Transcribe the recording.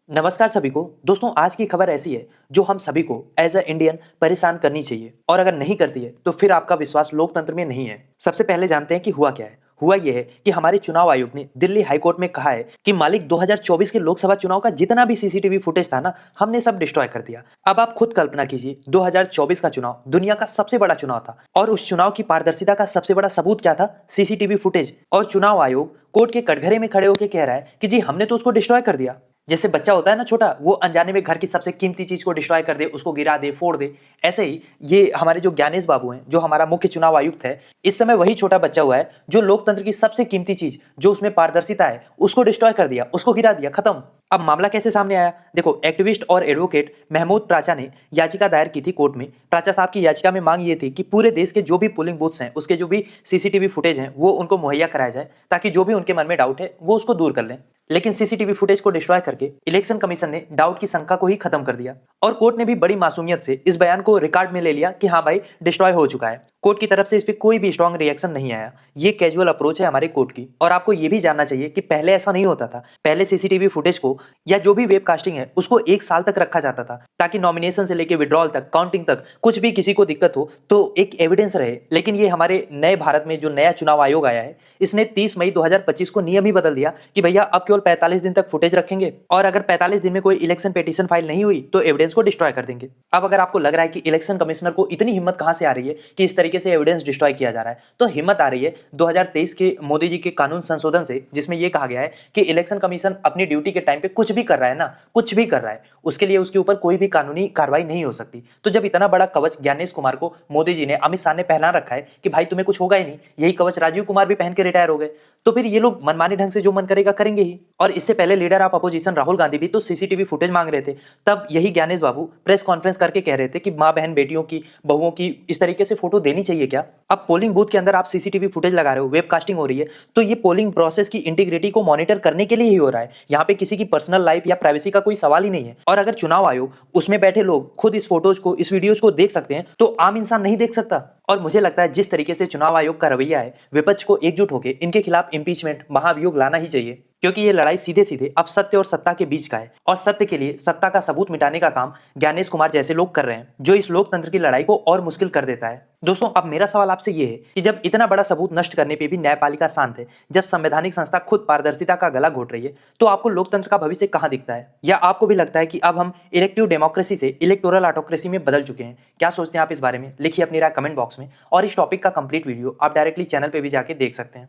नमस्कार सभी को। दोस्तों, आज की खबर ऐसी है जो हम सभी को एज अ इंडियन परेशान करनी चाहिए और अगर नहीं करती है तो फिर आपका विश्वास लोकतंत्र में नहीं है। सबसे पहले जानते हैं कि हुआ क्या है। हुआ यह है कि हमारे चुनाव आयोग ने दिल्ली हाई कोर्ट में कहा है कि मालिक 2024 के लोकसभा चुनाव का जितना भी सीसीटीवी फुटेज था ना, हमने सब डिस्ट्रॉय कर दिया। अब आप खुद कल्पना कीजिए, 2024 का चुनाव दुनिया का सबसे बड़ा चुनाव था और उस चुनाव की पारदर्शिता का सबसे बड़ा सबूत क्या था? CCTV footage. और चुनाव आयोग कोर्ट के कटघरे में खड़े होकर कह रहा है कि जी हमने तो उसको डिस्ट्रॉय कर दिया। जैसे बच्चा होता है ना छोटा, वो अनजाने में घर की सबसे कीमती चीज को डिस्ट्रॉय कर दे, उसको गिरा दे, फोड़ दे। ऐसे ही ये हमारे जो ज्ञानेश बाबू हैं, जो हमारा मुख्य चुनाव आयुक्त है, इस समय वही छोटा बच्चा हुआ है जो लोकतंत्र की सबसे कीमती चीज, जो उसमें पारदर्शिता है, उसको डिस्ट्रॉय कर दिया, उसको गिरा दिया, खत्म। अब मामला कैसे सामने आया? देखो, एक्टिविस्ट और एडवोकेट महमूद प्राचा ने याचिका दायर की थी कोर्ट में। प्राचा साहब की याचिका में मांग ये थी कि पूरे देश के जो भी पोलिंग बूथ्स हैं, उसके जो भी सीसीटीवी फुटेज हैं, वो उनको मुहैया कराया जाए ताकि जो भी उनके मन में डाउट है वो उसको दूर कर लें। लेकिन सीसीटीवी फुटेज को डिस्ट्रॉय करके इलेक्शन कमीशन ने डाउट की शंका को ही खत्म कर दिया और कोर्ट ने भी बड़ी मासूमियत से इस बयान को रिकॉर्ड में ले लिया कि हाँ भाई, डिस्ट्रॉय हो चुका है। कोर्ट की तरफ से इस पर कोई भी स्ट्रांग रिएक्शन नहीं आया। ये कैजुअल अप्रोच है हमारे कोर्ट की। और आपको ये भी जानना चाहिए कि पहले ऐसा नहीं होता था। पहले सीसीटीवी फुटेज को या जो भी वेबकास्टिंग है उसको 1 साल तक रखा जाता था ताकि नॉमिनेशन से लेकर विड्रॉल तक, काउंटिंग तक, कुछ भी किसी को दिक्कत हो तो एक एविडेंस रहे। लेकिन ये हमारे नए भारत में जो नया चुनाव आयोग आया है, इसने 30 मई 2025 को नियम ही बदल दिया कि भैया अब केवल 45 दिन तक फुटेज रखेंगे और अगर 45 दिन में कोई इलेक्शन पिटीशन फाइल नहीं हुई तो एविडेंस को डिस्ट्रॉय कर देंगे। अब अगर आपको लग रहा है कि इलेक्शन कमिश्नर को इतनी हिम्मत कहां से आ रही है कि इस तरीके से एविडेंस डिस्ट्रॉय किया जा रहा है, तो हिम्मत आ रही है 2023 के मोदी जी के कानून संशोधन से, जिसमें यह कहा गया है कि इलेक्शन कमीशन अपनी ड्यूटी के टाइम पे कुछ भी कर रहा है ना, कुछ भी कर रहा है, उसके लिए उसके ऊपर कोई भी कानूनी कार्रवाई नहीं हो सकती। तो जब इतना बड़ा कवच ज्ञानेश कुमार को मोदी जी ने, अमित शाह ने पहना रखा है कि भाई तुम्हें कुछ होगा ही नहीं, यही कवच राजीव कुमार भी पहन के रिटायर हो गए, तो फिर ये लोग मनमाने ढंग से जो मन करेगा करेंगे ही। और इससे पहले leader of opposition Rahul Gandhi भी तो सीसीटीवी फुटेज मांग रहे थे। तब यही ज्ञानेश बाबू प्रेस कॉन्फ्रेंस करके कह रहे थे कि मां बहन बेटियों की, बहुओं की इस तरीके से फोटो देनी चाहिए क्या? अब पोलिंग बूथ के अंदर आप सीसीटीवी फुटेज लगा रहे हो, वेबकास्टिंग हो रही है, तो ये पोलिंग प्रोसेस की इंटीग्रिटी को मॉनिटर करने के लिए ही हो रहा है। यहाँ पे किसी की पर्सनल लाइफ या प्राइवेसी का कोई सवाल ही नहीं है। और अगर चुनाव आयोग, उसमें बैठे लोग खुद इस फोटोज को, इस वीडियोज को देख सकते हैं, तो आम इंसान नहीं देख सकता। और मुझे लगता है जिस तरीके से चुनाव आयोग का रवैया है, विपक्ष को एकजुट होकर इनके खिलाफ इंपीचमेंट, महाभियोग लाना ही चाहिए, क्योंकि ये लड़ाई सीधे सीधे अब सत्य और सत्ता के बीच का है और सत्य के लिए सत्ता का सबूत मिटाने का काम ज्ञानेश कुमार जैसे लोग कर रहे हैं, जो इस लोकतंत्र की लड़ाई को और मुश्किल कर देता है। दोस्तों, अब मेरा सवाल आपसे ये है कि जब इतना बड़ा सबूत नष्ट करने पे भी न्यायपालिका शांत है, जब संवैधानिक संस्था खुद पारदर्शिता का गला घोट रही है, तो आपको लोकतंत्र का भविष्य कहां दिखता है? या आपको भी लगता है कि अब हम इलेक्टिव डेमोक्रेसी से इलेक्टोरल ऑटोक्रेसी में बदल चुके हैं? क्या सोचते हैं आप इस बारे में? लिखिए अपनी राय कमेंट बॉक्स में। और इस टॉपिक का कंप्लीट वीडियो आप डायरेक्टली चैनल पे भी जाके देख सकते हैं।